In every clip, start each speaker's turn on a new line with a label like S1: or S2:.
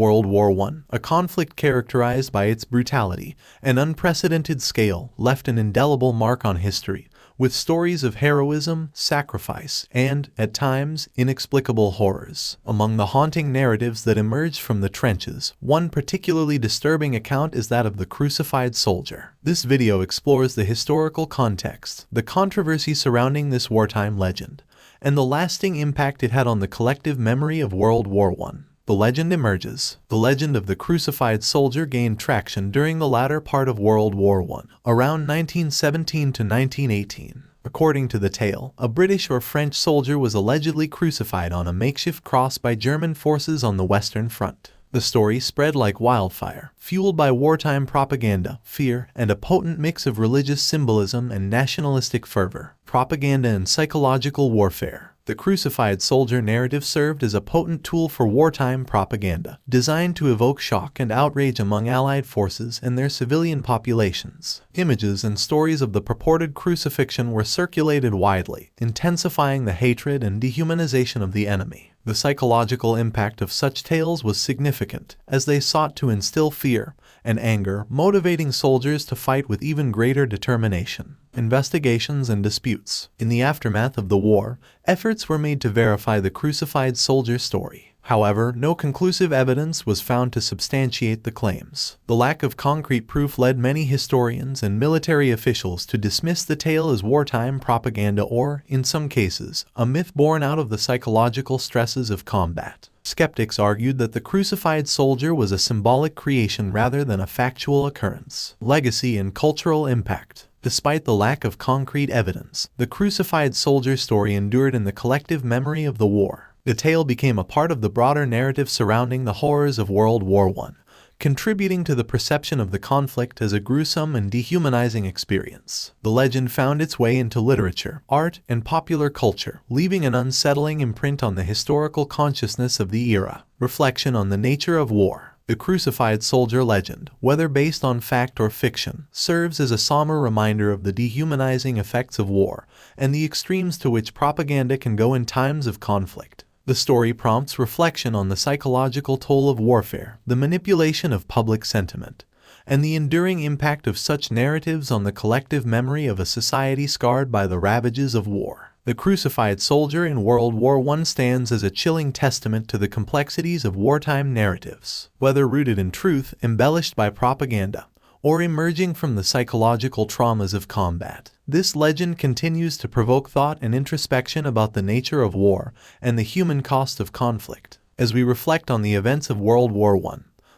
S1: World War I, a conflict characterized by its brutality and unprecedented scale, left an indelible mark on history, with stories of heroism, sacrifice, and, at times, inexplicable horrors. Among the haunting narratives that emerged from the trenches, one particularly disturbing account is that of the crucified soldier. This video explores the historical context, the controversy surrounding this wartime legend, and the lasting impact it had on the collective memory of World War I. The legend emerges. The legend of the crucified soldier gained traction during the latter part of World War I, around 1917 to 1918. According to the tale, a British or French soldier was allegedly crucified on a makeshift cross by German forces on the Western Front. The story spread like wildfire, fueled by wartime propaganda, fear, and a potent mix of religious symbolism and nationalistic fervor. Propaganda and psychological warfare. The crucified soldier narrative served as a potent tool for wartime propaganda, designed to evoke shock and outrage among Allied forces and their civilian populations. Images and stories of the purported crucifixion were circulated widely, intensifying the hatred and dehumanization of the enemy. The psychological impact of such tales was significant, as they sought to instill fear and anger, motivating soldiers to fight with even greater determination. Investigations and disputes. In the aftermath of the war, efforts were made to verify the crucified soldier story. However, no conclusive evidence was found to substantiate the claims. The lack of concrete proof led many historians and military officials to dismiss the tale as wartime propaganda or, in some cases, a myth born out of the psychological stresses of combat. Skeptics argued that the crucified soldier was a symbolic creation rather than a factual occurrence. Legacy and cultural impact. Despite the lack of concrete evidence, the crucified soldier story endured in the collective memory of the war. The tale became a part of the broader narrative surrounding the horrors of World War I, contributing to the perception of the conflict as a gruesome and dehumanizing experience. The legend found its way into literature, art, and popular culture, leaving an unsettling imprint on the historical consciousness of the era. Reflection on the nature of war. The crucified soldier legend, whether based on fact or fiction, serves as a somber reminder of the dehumanizing effects of war and the extremes to which propaganda can go in times of conflict. The story prompts reflection on the psychological toll of warfare, the manipulation of public sentiment, and the enduring impact of such narratives on the collective memory of a society scarred by the ravages of war. The crucified soldier in World War I stands as a chilling testament to the complexities of wartime narratives, whether rooted in truth, embellished by propaganda, or emerging from the psychological traumas of combat. This legend continues to provoke thought and introspection about the nature of war and the human cost of conflict. As we reflect on the events of World War I,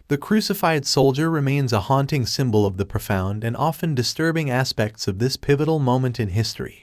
S1: the crucified soldier remains a haunting symbol of the profound and often disturbing aspects of this pivotal moment in history.